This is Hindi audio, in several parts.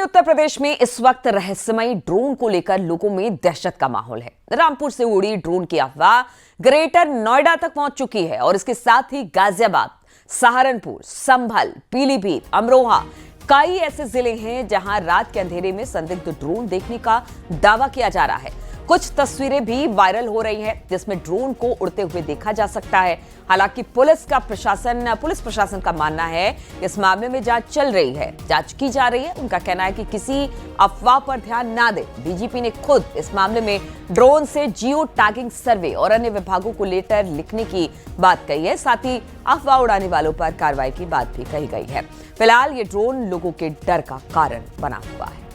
उत्तर प्रदेश में इस वक्त रहस्यमयी ड्रोन को लेकर लोगों में दहशत का माहौल है। रामपुर से उड़ी ड्रोन की अफवाह ग्रेटर नोएडा तक पहुंच चुकी है और इसके साथ ही गाजियाबाद, सहारनपुर, संभल, पीलीभीत, अमरोहा कई ऐसे जिले हैं जहां रात के अंधेरे में संदिग्ध ड्रोन देखने का दावा किया जा रहा है। कुछ तस्वीरें भी वायरल हो रही हैं जिसमें ड्रोन को उड़ते हुए देखा जा सकता है। हालांकि पुलिस प्रशासन का मानना है इस मामले में जांच चल रही है, जांच की जा रही है। उनका कहना है कि किसी अफवाह पर ध्यान ना दें। डीजीपी ने खुद इस मामले में ड्रोन से जियो टैगिंग सर्वे और अन्य विभागों को लेटर लिखने की बात कही है। साथ ही अफवाह उड़ाने वालों पर कार्रवाई की बात भी कही गई है। फिलहाल ये ड्रोन लोगों के डर का कारण बना हुआ है।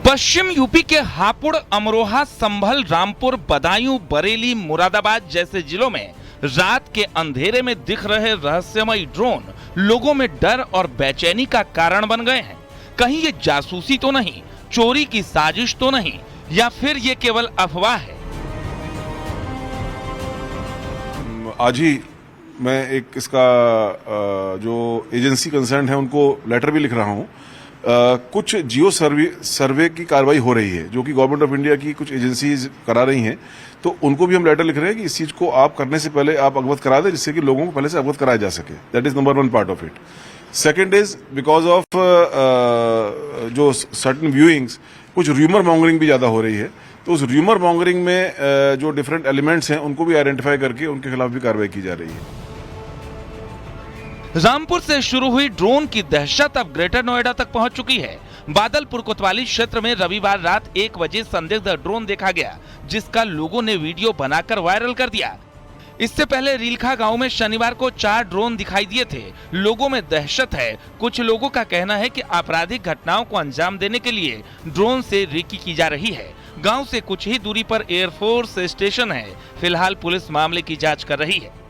पश्चिम यूपी के हापुड़, अमरोहा, संभल, रामपुर, बदायूं, बरेली, मुरादाबाद जैसे जिलों में रात के अंधेरे में दिख रहे रहस्यमयी ड्रोन लोगों में डर और बेचैनी का कारण बन गए हैं। कहीं ये जासूसी तो नहीं, चोरी की साजिश तो नहीं, या फिर ये केवल अफवाह है? आज ही मैं एक इसका जो एजेंसी कंसर्न है उनको लेटर भी लिख रहा हूं। कुछ जियो सर्वे की कार्रवाई हो रही है जो कि गवर्नमेंट ऑफ इंडिया की कुछ एजेंसीज करा रही हैं, तो उनको भी हम लेटर लिख रहे हैं कि इस चीज को आप करने से पहले आप अवगत करा दें, जिससे कि लोगों को पहले से अवगत कराया जा सके। That is number 1 part of it. Second is because of जो सर्टन व्यूइंग्स, कुछ र्यूमर मॉन्गरिंग भी ज्यादा हो रही है, तो उस र्यूमर मॉन्गरिंग में जो डिफरेंट एलिमेंट्स हैं उनको भी आइडेंटिफाई करके उनके खिलाफ भी कार्रवाई की जा रही है। रामपुर से शुरू हुई ड्रोन की दहशत अब ग्रेटर नोएडा तक पहुंच चुकी है। बादलपुर कोतवाली क्षेत्र में रविवार रात 1 बजे संदिग्ध ड्रोन देखा गया, जिसका लोगों ने वीडियो बनाकर वायरल कर दिया। इससे पहले रीलखा गांव में शनिवार को 4 ड्रोन दिखाई दिए थे। लोगों में दहशत है। कुछ लोगों का कहना है कि आपराधिक घटनाओं को अंजाम देने के लिए ड्रोन से रेकी की जा रही है। गांव से कुछ ही दूरी पर एयरफोर्स स्टेशन है। फिलहाल पुलिस मामले की जांच कर रही है।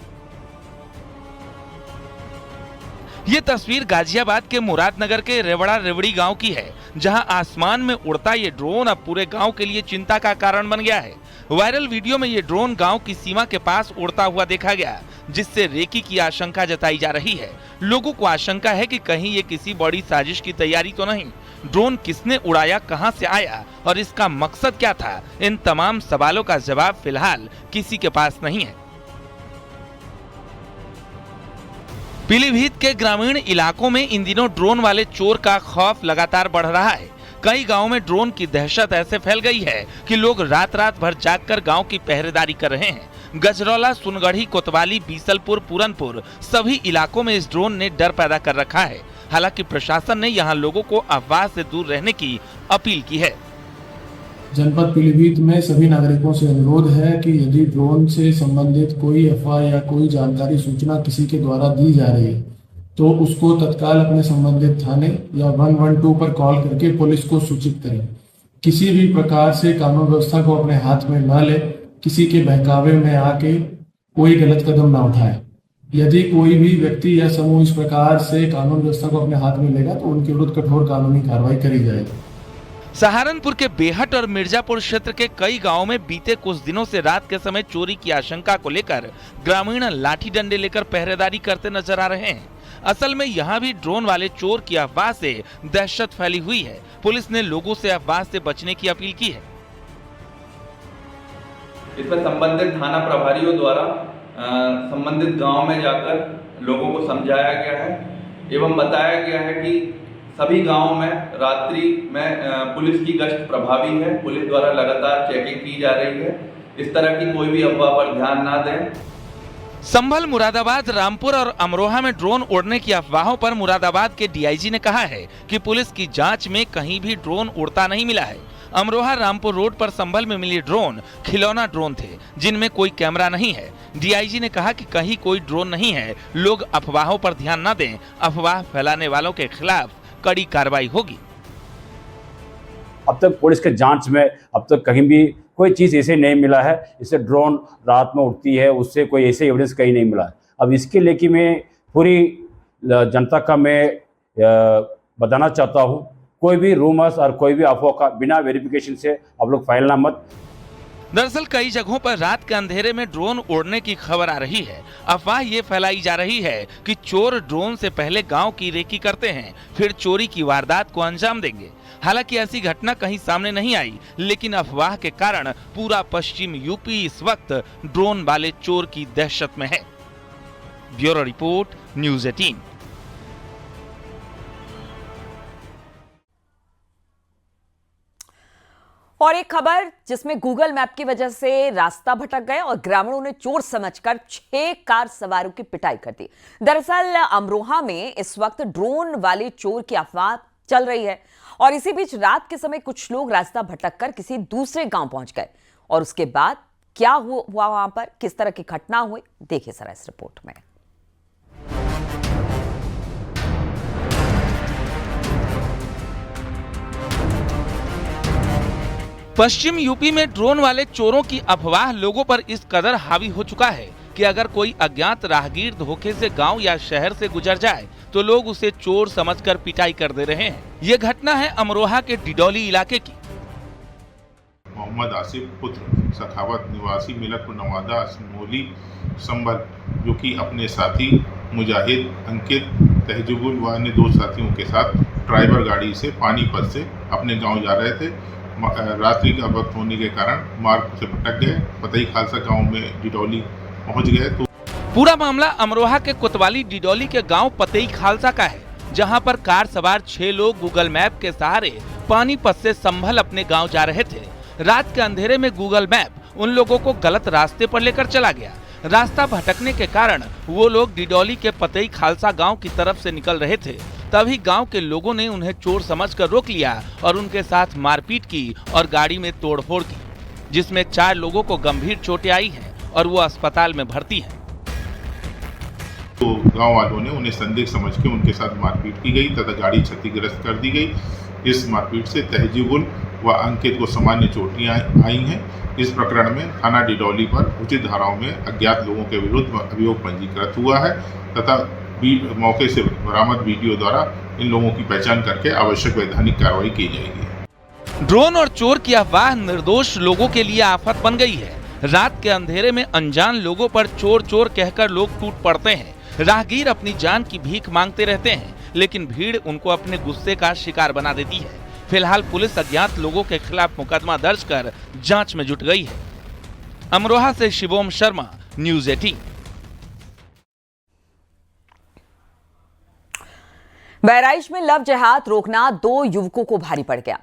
ये तस्वीर गाजियाबाद के मुरादनगर के रेवड़ा रेवड़ी गांव की है, जहां आसमान में उड़ता ये ड्रोन अब पूरे गांव के लिए चिंता का कारण बन गया है। वायरल वीडियो में ये ड्रोन गांव की सीमा के पास उड़ता हुआ देखा गया, जिससे रेकी की आशंका जताई जा रही है। लोगों को आशंका है कि कहीं ये किसी बड़ी साजिश की तैयारी तो नहीं। ड्रोन किसने उड़ाया, कहां से आया और इसका मकसद क्या था, इन तमाम सवालों का जवाब फिलहाल किसी के पास नहीं है। पीलीभीत के ग्रामीण इलाकों में इन दिनों ड्रोन वाले चोर का खौफ लगातार बढ़ रहा है। कई गांवों में ड्रोन की दहशत ऐसे फैल गई है कि लोग रात रात भर जागकर गांव की पहरेदारी कर रहे हैं। गजरौला, सुनगढ़ी, कोतवाली, बीसलपुर, पूरनपुर सभी इलाकों में इस ड्रोन ने डर पैदा कर रखा है। हालांकि प्रशासन ने यहां लोगों को अफवाह से दूर रहने की अपील की है। जनपद पीलीभीत में सभी नागरिकों से अनुरोध है कि यदि ड्रोन से संबंधित कोई अफवाह या कोई जानकारी सूचना किसी के द्वारा दी जा रही है तो उसको तत्काल अपने संबंधित थाने या 112 पर कॉल करके पुलिस को सूचित करें। किसी भी प्रकार से कानून व्यवस्था को अपने हाथ में न ले, किसी के बहकावे में आके कोई गलत कदम न उठाए। यदि कोई भी व्यक्ति या समूह इस प्रकार से कानून व्यवस्था को अपने हाथ में लेगा तो उनके विरुद्ध कठोर कानूनी कार्रवाई करी जाएगी। सहारनपुर के बेहट और मिर्जापुर क्षेत्र के कई गांवों में बीते कुछ दिनों से रात के समय चोरी की आशंका को लेकर ग्रामीण लाठी डंडे लेकर पहरेदारी करते नजर आ रहे हैं। असल में यहां भी ड्रोन वाले चोर की अफवाह से दहशत फैली हुई है। पुलिस ने लोगों से अफवाह से बचने की अपील की है। इसमें संबंधित थाना प्रभारियों द्वारा संबंधित गांव में जाकर लोगों को समझाया गया है एवं बताया गया है कि सभी गांवों में रात्रि में पुलिस की गश्त प्रभावी है। पुलिस द्वारा लगातार चेकिंग की जा रही है। इस तरह की कोई भी अफवाह पर ध्यान ना दें। संभल, मुरादाबाद, रामपुर और अमरोहा में ड्रोन उड़ने की अफवाहों पर मुरादाबाद के डीआईजी ने कहा है कि पुलिस की जांच में कहीं भी ड्रोन उड़ता नहीं मिला है। अमरोहा रामपुर रोड पर संभल में मिली ड्रोन खिलौना ड्रोन थे, जिनमें कोई कैमरा नहीं है। डीआईजी ने कहा कि कहीं कोई ड्रोन नहीं है। लोग अफवाहों पर ध्यान न दें। अफवाह फैलाने वालों के खिलाफ कड़ी कार्रवाई होगी। अब तक पुलिस के जांच में अब तक कहीं भी कोई चीज़ ऐसे नहीं मिला है। इससे ड्रोन रात में उड़ती है, उससे कोई ऐसे एविडेंस कहीं नहीं मिला है। अब इसके लेके मैं पूरी जनता का मैं बताना चाहता हूँ, कोई भी रूमर्स और कोई भी अफवाह का बिना वेरिफिकेशन से आप लोग फैलाना मत। दरअसल कई जगहों पर रात के अंधेरे में ड्रोन उड़ने की खबर आ रही है। अफवाह ये फैलाई जा रही है कि चोर ड्रोन से पहले गांव की रेकी करते हैं, फिर चोरी की वारदात को अंजाम देंगे। हालांकि ऐसी घटना कहीं सामने नहीं आई, लेकिन अफवाह के कारण पूरा पश्चिम यूपी इस वक्त ड्रोन वाले चोर की दहशत में है। Bureau report, news 18। और एक खबर जिसमें गूगल मैप की वजह से रास्ता भटक गए और ग्रामीणों ने चोर समझकर 6 कार सवारों की पिटाई कर दी। दरअसल अमरोहा में इस वक्त ड्रोन वाले चोर की अफवाह चल रही है और इसी बीच रात के समय कुछ लोग रास्ता भटककर किसी दूसरे गांव पहुंच गए और उसके बाद क्या हुआ वहां पर, किस तरह की घटना हुई, देखिए जरा इस रिपोर्ट में। पश्चिम यूपी में ड्रोन वाले चोरों की अफवाह लोगों पर इस कदर हावी हो चुका है कि अगर कोई अज्ञात राहगीर धोखे से गांव या शहर से गुजर जाए तो लोग उसे चोर समझकर पिटाई कर दे रहे हैं। ये घटना है अमरोहा के डिडौली इलाके की। मोहम्मद आसिफ पुत्र सखावत निवासी मिलकपुर नवादा असमोली संबल, जो कि अपने साथी मुजाहिद, अंकित, तहजुबुल व अन्य 2 साथियों के साथ ड्राइवर गाड़ी से पानीपत से अपने गांव जा रहे थे। रात्रि का वक्त होने के कारण मार्ग से भटक गए। पतई खालसा गांव में डिडौली पहुंच गए तो पूरा मामला अमरोहा के कोतवाली डिडौली के गांव पतई खालसा का है, जहां पर कार सवार 6 लोग गूगल मैप के सहारे पानीपत से संभल अपने गांव जा रहे थे। रात के अंधेरे में गूगल मैप उन लोगों को गलत रास्ते पर लेकर चला गया। रास्ता भटकने के कारण वो लोग डिडौली के पतई खालसा गांव की तरफ से निकल रहे थे। तभी गांव के लोगों ने उन्हें चोर समझकर रोक लिया और उनके साथ मारपीट की और गाड़ी में तोड़फोड़ की, जिसमें 4 लोगों को गंभीर चोटें आई हैं और वो अस्पताल में भर्ती हैं। तो गांव वालों ने उन्हें संदिग्ध समझ के उनके साथ मारपीट की गई तथा गाड़ी क्षतिग्रस्त कर दी गई। इस मारपीट से तहजीबुल व अंकित को सामान्य चोटियां आई हैं। इस प्रकरण में थाना डिडौली पर उचित धाराओं में अज्ञात लोगों के विरुद्ध अभियोग पंजीकृत हुआ है तथा मौके से बरामद वीडियो द्वारा इन लोगों की पहचान करके आवश्यक वैधानिक कार्रवाई की जाएगी। ड्रोन और चोर की अफवाह निर्दोष लोगों के लिए आफत बन गई है। रात के अंधेरे में अनजान लोगों पर चोर चोर कहकर लोग टूट पड़ते हैं। राहगीर अपनी जान की भीख मांगते रहते हैं, लेकिन भीड़ उनको अपने गुस्से का शिकार बना देती है। फिलहाल पुलिस अज्ञात लोगों के खिलाफ मुकदमा दर्ज कर जांच में जुट गई है। अमरोहा से शिवोम शर्मा, न्यूज़ 18। बहराइच में लव जिहाद रोकना 2 युवकों को भारी पड़ गया।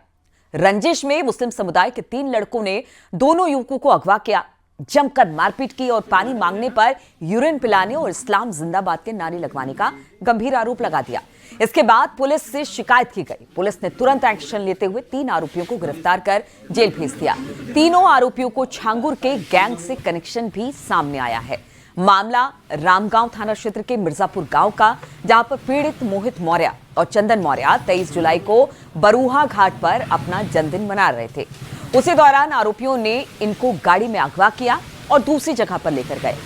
रंजिश में मुस्लिम समुदाय के 3 लड़कों ने दोनों युवकों को अगवा किया, जमकर मारपीट की और पानी मांगने पर यूरिन पिलाने और इस्लाम जिंदाबाद के नारे लगवाने का गंभीर आरोप लगा दिया। इसके बाद पुलिस से शिकायत की गई। पुलिस ने तुरंत एक्शन लेते हुए 3 आरोपियों को गिरफ्तार कर जेल भेज दिया। तीनों आरोपियों को छांगुर के गैंग से कनेक्शन भी सामने आया है। मामला रामगांव थाना क्षेत्र के मिर्जापुर गांव का, जहां पर पीड़ित मोहित मौर्य और चंदन मौर्य 23 जुलाई को बरूहा घाट पर अपना जन्मदिन मना रहे थे। उसी दौरान आरोपियों ने इनको गाड़ी में अगवा किया और दूसरी जगह पर लेकर गए।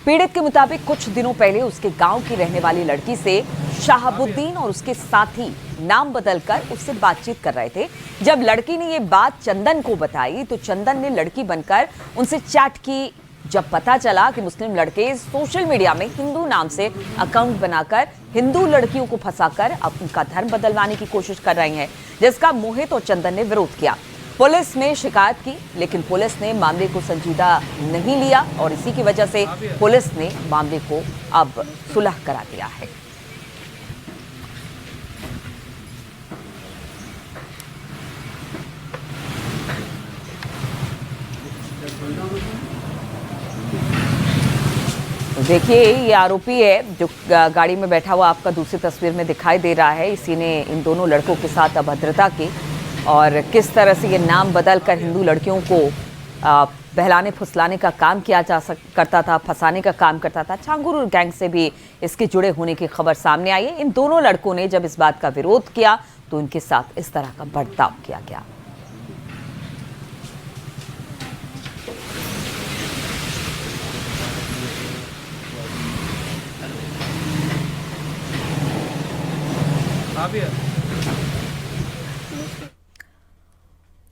पीड़ित के मुताबिक कुछ दिनों पहले उसके गांव की रहने वाली लड़की से शाहबुद्दीन और उसके साथी नाम बदलकर उससे बातचीत कर रहे थे। जब लड़की ने ये बात चंदन को बताई तो चंदन ने लड़की बनकर उनसे चैट की। जब पता चला कि मुस्लिम लड़के सोशल मीडिया में हिंदू नाम से अकाउंट बनाकर हिंदू लड़कियों को फंसाकर अब उनका धर्म बदलवाने की कोशिश कर रहे हैं, जिसका मोहित और चंदन ने विरोध किया। पुलिस में शिकायत की, लेकिन पुलिस ने मामले को संजीदा नहीं लिया और इसी की वजह से पुलिस ने मामले को अब सुलह करा दिया है। देखिए, ये आरोपी है जो गाड़ी में बैठा हुआ आपका दूसरी तस्वीर में दिखाई दे रहा है। इसी ने इन दोनों लड़कों के साथ अभद्रता की और किस तरह से ये नाम बदलकर हिंदू लड़कियों को बहलाने फुसलाने का काम करता था, फंसाने का काम करता था। छांगुर गैंग से भी इसके जुड़े होने की खबर सामने आई है। इन दोनों लड़कों ने जब इस बात का विरोध किया तो इनके साथ इस तरह का बर्ताव किया गया।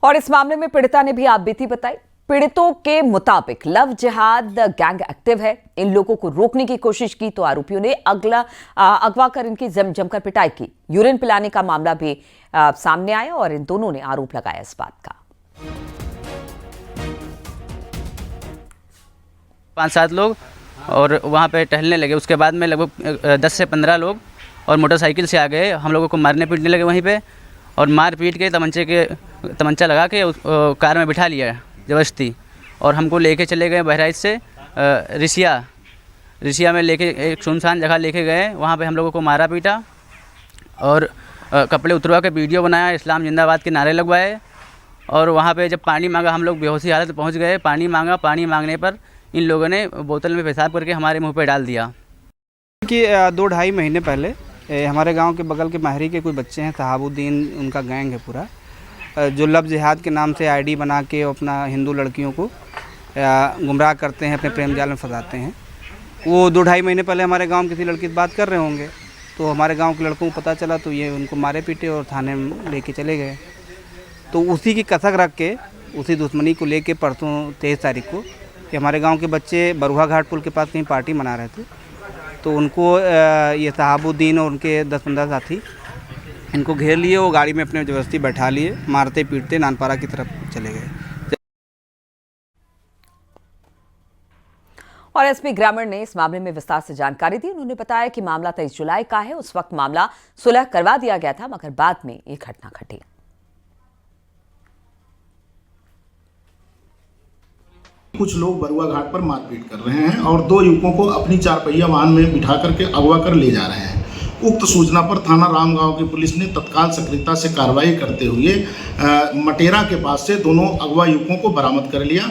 और इस मामले में पीड़िता ने भी आपबीती बताई। पीड़ितों के मुताबिक लव जिहाद गैंग एक्टिव है। इन लोगों को रोकने की कोशिश की तो आरोपियों ने अगवा कर इनकी जमकर पिटाई की। यूरिन पिलाने का मामला भी सामने आया और इन दोनों ने आरोप लगाया इस बात का। 5-7 लोग और वहाँ पे टहलने लगे। उसके बाद में लगभग 10 से 15 लोग और मोटरसाइकिल से आ गए, हम लोगों को मारने पीटने लगे वहीं पे, और मार पीट के तमंचा लगा के कार में बिठा लिया ज़बरदस्ती, और हमको लेके चले गए बहराइच से रिसिया में लेके एक सुनसान जगह लेके गए। वहाँ पे हम लोगों को मारा पीटा और कपड़े उतरवा के वीडियो बनाया, इस्लाम जिंदाबाद के नारे लगवाए। और वहाँ पे जब पानी मांगा, हम लोग बेहोशी हालत में पहुँच गए। पानी मांगा, पानी मांगने पर इन लोगों ने बोतल में पेशाब करके हमारे मुंह पे डाल दिया। कि 2-2.5 महीने पहले हमारे गांव के बगल के माहरी के कोई बच्चे हैं, सहाबुद्दीन उनका गैंग है पूरा, जो लव जिहाद के नाम से आईडी बना के अपना हिंदू लड़कियों को गुमराह करते हैं, अपने प्रेम जाल में फंसाते हैं। वो 2-2.5 महीने पहले हमारे गांव किसी लड़की से बात कर रहे होंगे, तो हमारे गांव के लड़कों को पता चला, तो ये उनको मारे पीटे और थाने में लेके चले गए। तो उसी की कसक रख के, उसी दुश्मनी को लेके परसों 23 तारीख को कि हमारे गांव के बच्चे बरुआ घाट पुल के पास कहीं पार्टी मना रहे थे, तो उनको ये सहाबुद्दीन और उनके 10-15 साथी इनको घेर लिए, वो गाड़ी में अपने ज़बरदस्ती बैठा लिए, मारते पीटते नानपारा की तरफ चले गए। और एसपी ग्रामीण ने इस मामले में विस्तार से जानकारी दी। उन्होंने बताया कि मामला 23 जुलाई का है। उस वक्त मामला सुलह करवा दिया गया था, मगर बाद में ये घटना घटी। कुछ लोग बरुआ घाट पर मारपीट कर रहे हैं और 2 युवकों को अपनी 4 पहिया वाहन में बिठा करके अगवा कर ले जा रहे हैं। उक्त सूचना पर थाना रामगांव की पुलिस ने तत्काल सक्रियता से कार्रवाई करते हुए मटेरा के पास से दोनों अगवा युवकों को बरामद कर लिया।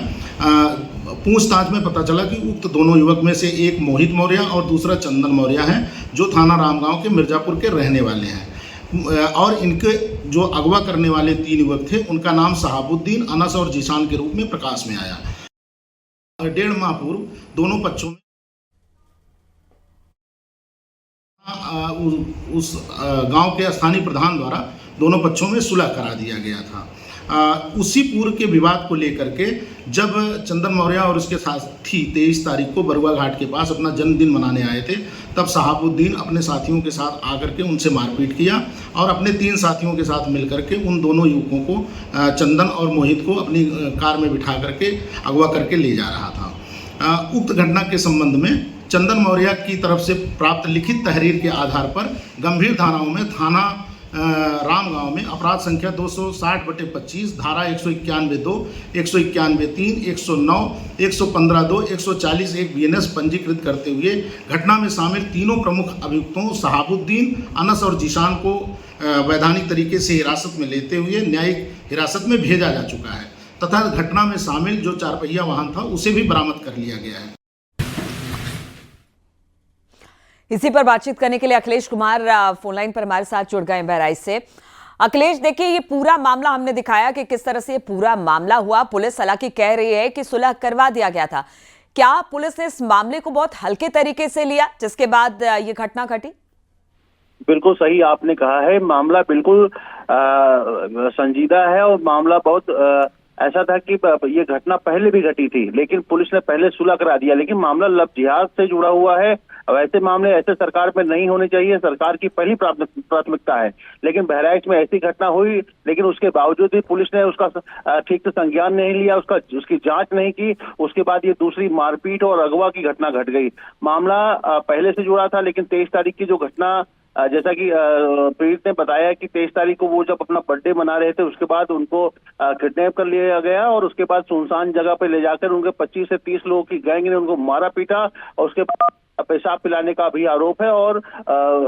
पूछताछ में पता चला कि उक्त दोनों युवक में से एक मोहित मौर्य और दूसरा चंदन मौर्य हैं, जो थाना रामगांव के मिर्जापुर के रहने वाले हैं। और इनके जो अगवा करने वाले 3 युवक थे, उनका नाम सहाबुद्दीन, अनस और जीशान के रूप में प्रकाश में आया। 1.5 माह पूर्व दोनों पक्षों में उस गांव के स्थानीय प्रधान द्वारा दोनों पक्षों में सुलह करा दिया गया था। उसी पूर्व के विवाद को लेकर के जब चंदन मौर्य और उसके साथी 23 तारीख को बरुआ घाट के पास अपना जन्मदिन मनाने आए थे, तब सहाबुद्दीन अपने साथियों के साथ आकर के उनसे मारपीट किया और अपने 3 साथियों के साथ मिलकर के उन दोनों युवकों को, चंदन और मोहित को, अपनी कार में बिठा करके अगवा करके ले जा रहा था। उक्त घटना के संबंध में चंदन मौर्य की तरफ से प्राप्त लिखित तहरीर के आधार पर गंभीर धाराओं में थाना रामगांव में अपराध संख्या 260/25 धारा 191(2), 191(3), 109, 115(2), 140(1) BNS पंजीकृत करते हुए घटना में शामिल तीनों प्रमुख अभियुक्तों सहाबुद्दीन, अनस और जीशान को वैधानिक तरीके से हिरासत में लेते हुए न्यायिक हिरासत में भेजा जा चुका है तथा घटना में शामिल जो 4 पहिया वाहन था उसे भी बरामद कर लिया गया है। इसी पर बातचीत करने के लिए अखिलेश कुमार फोनलाइन पर हमारे साथ जुड़ गए बहराइच से। अखिलेश, देखिए, ये पूरा मामला हमने दिखाया कि किस तरह से ये पूरा मामला हुआ। पुलिस हालांकि कह रही है कि सुलह करवा दिया गया था। क्या पुलिस ने इस मामले को बहुत हल्के तरीके से लिया जिसके बाद ये घटना घटी? बिल्कुल सही आपने कहा है, मामला बिल्कुल संजीदा है और मामला बहुत ऐसा था कि ये घटना पहले भी घटी थी, लेकिन पुलिस ने पहले सुलह करा दिया। लेकिन मामला लव जिहाद से जुड़ा हुआ है। ऐसे मामले ऐसे सरकार में नहीं होने चाहिए, सरकार की पहली प्राथमिकता है। लेकिन बहराइच में ऐसी घटना हुई, लेकिन उसके बावजूद भी पुलिस ने उसका ठीक से संज्ञान नहीं लिया, उसकी जांच नहीं की। उसके बाद ये दूसरी मारपीट और अगवा की घटना घट गई। मामला पहले से जुड़ा था, लेकिन 23 तारीख की जो घटना, जैसा कि पीड़ित ने बताया कि 23 तारीख को वो जब अपना बर्थडे मना रहे थे, उसके बाद उनको किडनैप कर लिया गया और उसके बाद सुनसान जगह पे ले जाकर उनके 25 से 30 लोगों की गैंग ने उनको मारा पीटा और उसके बाद पेशाब पिलाने का भी आरोप है और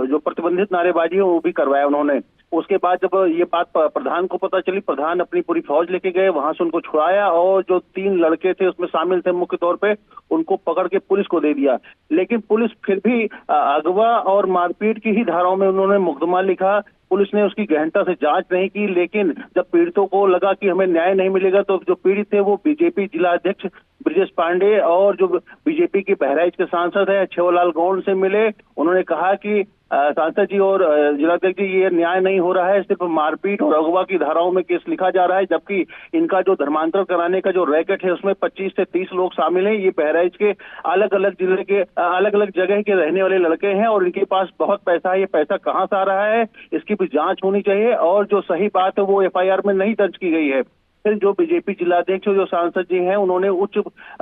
जो प्रतिबंधित नारेबाजी है वो भी करवाया उन्होंने। उसके बाद जब ये बात प्रधान को पता चली, प्रधान अपनी पूरी फौज लेके गए, वहां से उनको छुड़ाया और जो 3 लड़के थे उसमें शामिल थे मुख्य तौर पे, उनको पकड़ के पुलिस को दे दिया। लेकिन पुलिस फिर भी अगवा और मारपीट की ही धाराओं में उन्होंने मुकदमा लिखा। पुलिस ने उसकी गहनता से जांच नहीं की, लेकिन जब पीड़ितों को लगा कि हमें न्याय नहीं मिलेगा, तो जो पीड़ित थे वो बीजेपी जिला अध्यक्ष ब्रजेश पांडे और जो बीजेपी के बहराइच के सांसद हैं छेवलाल गौंड से मिले। उन्होंने कहा कि सांसद जी और जिलाध्यक्ष जी, ये न्याय नहीं हो रहा है। सिर्फ मारपीट और अगवा की धाराओं में केस लिखा जा रहा है, जबकि इनका जो धर्मांतरण कराने का जो रैकेट है उसमें 25 से 30 लोग शामिल हैं। ये बहराइच के अलग अलग जिले के अलग अलग जगह के रहने वाले लड़के हैं और इनके पास बहुत पैसा है। ये पैसा कहाँ से आ रहा है, इसकी भी जांच होनी चाहिए और जो सही बात है वो FIR में नहीं दर्ज की गई है। फिर जो बीजेपी जिलाध्यक्ष जो सांसद जी हैं, उन्होंने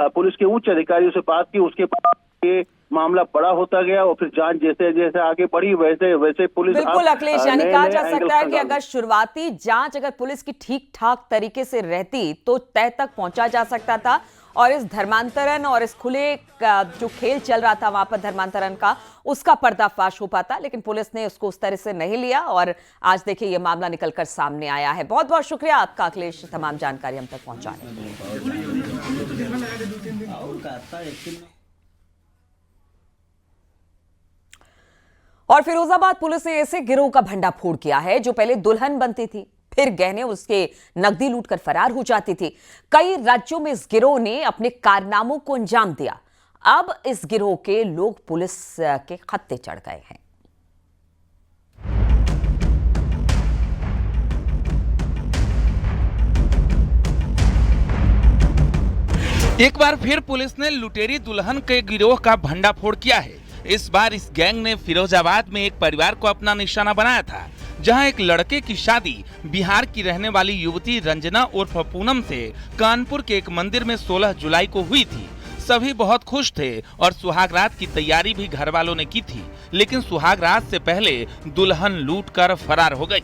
पुलिस के उच्च अधिकारियों से बात की। उसके बाद ये मामला बड़ा होता गया और फिर जांच जैसे जैसे आगे बढ़ी वैसे वैसे पुलिस बिल्कुल अखिलेश, यानी कहा जा सकता है कि अगर शुरुआती जांच अगर पुलिस की ठीक ठाक तरीके से रहती तो तय तक पहुंचा जा सकता था और इस धर्मांतरण और इस खुले जो खेल चल रहा था वहां पर धर्मांतरण का, उसका पर्दाफाश हो पाता। लेकिन पुलिस ने उसको उस तरह से नहीं लिया और आज देखिए ये मामला निकलकर सामने आया है। बहुत बहुत शुक्रिया आपका अखिलेश, तमाम जानकारी हम तक पहुंचाने के लिए। और फिरोजाबाद पुलिस ने ऐसे गिरोह का भंडाफोड़ किया है जो पहले दुल्हन बनती थी, फिर गहने उसके नकदी लूटकर फरार हो जाती थी। कई राज्यों में इस गिरोह ने अपने कारनामों को अंजाम दिया। अब इस गिरोह के लोग पुलिस के खत्ते चढ़ गए हैं। एक बार फिर पुलिस ने लुटेरी दुल्हन के गिरोह का भंडाफोड़ किया है। इस बार इस गैंग ने फिरोजाबाद में एक परिवार को अपना निशाना बनाया था, जहां एक लड़के की शादी बिहार की रहने वाली युवती रंजना उर्फ पूनम से कानपुर के एक मंदिर में 16 जुलाई को हुई थी। सभी बहुत खुश थे और सुहागरात की तैयारी भी घर वालों ने की थी, लेकिन सुहागरात से पहले दुल्हन लूटकर फरार हो गई।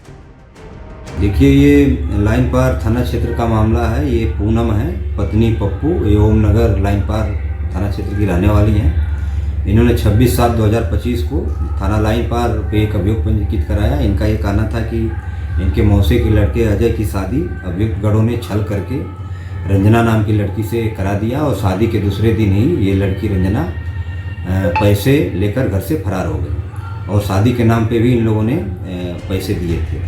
देखिए, ये लाइन पार थाना क्षेत्र का मामला है। ये पूनम है, पत्नी पप्पू, ये ओमनगर लाइन पार थाना क्षेत्र की रहने वाली हैं। इन्होंने 26/7/2025 को थाना लाइन पार पे एक अभियोग पंजीकृत कराया। इनका ये कहना था कि इनके मौसे के लड़के अजय की शादी अभियुक्त गढ़ों ने छल करके रंजना नाम की लड़की से करा दिया और शादी के दूसरे दिन ही ये लड़की रंजना पैसे लेकर घर से फरार हो गई और शादी के नाम पे भी इन लोगों ने पैसे दिए थे।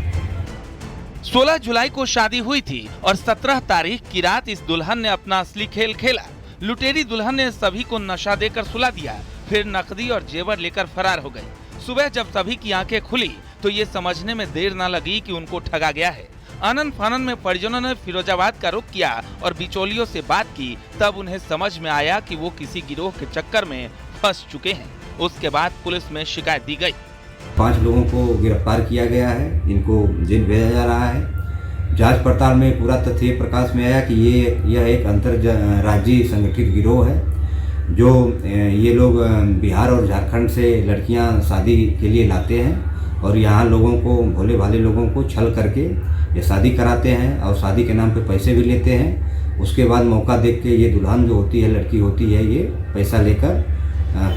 16 जुलाई को शादी हुई थी और 17 तारीख की रात इस दुल्हन ने अपना असली खेल खेला। लुटेरी दुल्हन ने सभी को नशा देकर सुला दिया, फिर नकदी और जेवर लेकर फरार हो गई। सुबह जब सभी की आंखें खुली तो ये समझने में देर न लगी कि उनको ठगा गया है। आनन फानन में परिजनों ने फिरोजाबाद का रुख किया और बिचौलियों से बात की। तब उन्हें समझ में आया कि वो किसी गिरोह के चक्कर में फंस चुके हैं। उसके बाद पुलिस में शिकायत दी गई। 5 लोगों को गिरफ्तार किया गया है, इनको जेल भेजा जा रहा है। जांच पड़ताल में पूरा तथ्य प्रकाश में आया कि यह एक अंतर राज्यीय संगठित गिरोह है, जो ये लोग बिहार और झारखंड से लड़कियां शादी के लिए लाते हैं और यहाँ लोगों को, भोले भाले लोगों को छल करके ये शादी कराते हैं और शादी के नाम पे पैसे भी लेते हैं। उसके बाद मौका देख के ये दुल्हन जो होती है, लड़की होती है, ये पैसा लेकर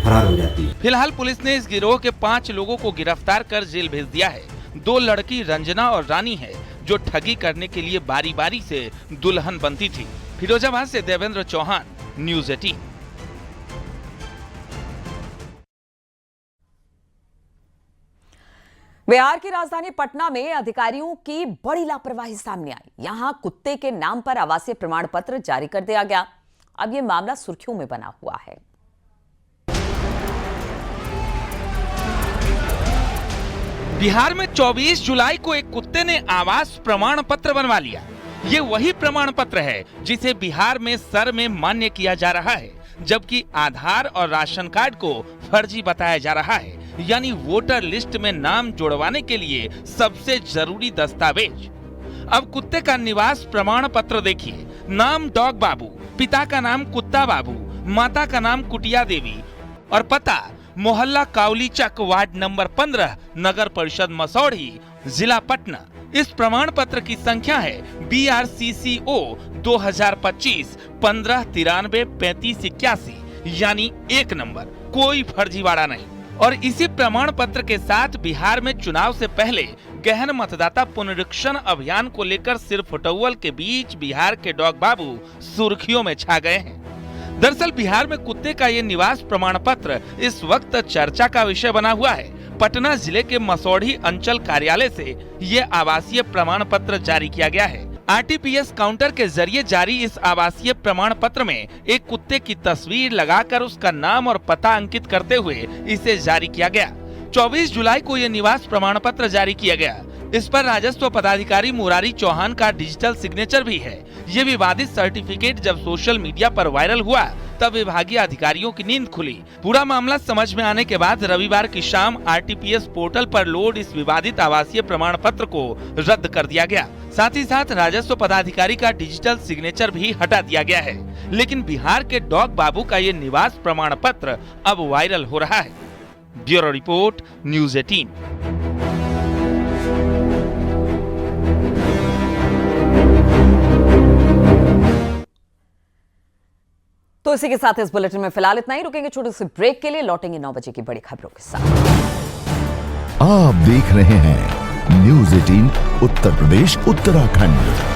फरार हो जाती है। फिलहाल पुलिस ने इस गिरोह के 5 लोगों को गिरफ्तार कर जेल भेज दिया है। 2 लड़की रंजना और रानी है, जो ठगी करने के लिए बारी बारी से दुल्हन बनती थी। फिरोजाबाद से देवेंद्र चौहान, न्यूज़ 18। बिहार की राजधानी पटना में अधिकारियों की बड़ी लापरवाही सामने आई। यहां कुत्ते के नाम पर आवासीय प्रमाण पत्र जारी कर दिया गया। अब यह मामला सुर्खियों में बना हुआ है। बिहार में 24 जुलाई को एक कुत्ते ने आवास प्रमाण पत्र बनवा लिया। ये वही प्रमाण पत्र है जिसे बिहार में सर में मान्य किया जा रहा है, जबकि आधार और राशन कार्ड को फर्जी बताया जा रहा है, यानी वोटर लिस्ट में नाम जुड़वाने के लिए सबसे जरूरी दस्तावेज। अब कुत्ते का निवास प्रमाण पत्र देखिए। नाम डॉग बाबू, पिता का नाम कुत्ता बाबू, माता का नाम कुटिया देवी और पता मोहल्ला काउली चक, वार्ड नंबर 15, नगर परिषद मसौढ़ी, जिला पटना। इस प्रमाण पत्र की संख्या है BRCCO 2025 1593 3581, यानी 1 नंबर, कोई फर्जीवाड़ा नहीं। और इसी प्रमाण पत्र के साथ बिहार में चुनाव से पहले गहन मतदाता पुनरीक्षण अभियान को लेकर सिर फुटौल के बीच बिहार के डॉग बाबू सुर्खियों में छा गए हैं। दरअसल बिहार में कुत्ते का ये निवास प्रमाण पत्र इस वक्त चर्चा का विषय बना हुआ है। पटना जिले के मसौढ़ी अंचल कार्यालय से ये आवासीय प्रमाण पत्र जारी किया गया है। RTPS काउंटर के जरिए जारी इस आवासीय प्रमाण पत्र में एक कुत्ते की तस्वीर लगाकर उसका नाम और पता अंकित करते हुए इसे जारी किया गया। 24 जुलाई को ये निवास प्रमाण पत्र जारी किया गया। इस पर राजस्व पदाधिकारी मुरारी चौहान का डिजिटल सिग्नेचर भी है। ये विवादित सर्टिफिकेट जब सोशल मीडिया पर वायरल हुआ तब विभागीय अधिकारियों की नींद खुली। पूरा मामला समझ में आने के बाद रविवार की शाम आरटीपीएस पोर्टल पर लोड इस विवादित आवासीय प्रमाण पत्र को रद्द कर दिया गया। साथ ही साथ राजस्व पदाधिकारी का डिजिटल सिग्नेचर भी हटा दिया गया है। लेकिन बिहार के डॉग बाबू का ये निवास प्रमाण पत्र अब वायरल हो रहा है। Bureau report, news 18। तो इसी के साथ इस बुलेटिन में फिलहाल इतना ही। रुकेंगे छोटे से ब्रेक के लिए, लौटेंगे 9 बजे की बड़ी खबरों के साथ। आप देख रहे हैं न्यूज़ 18 उत्तर प्रदेश उत्तराखंड।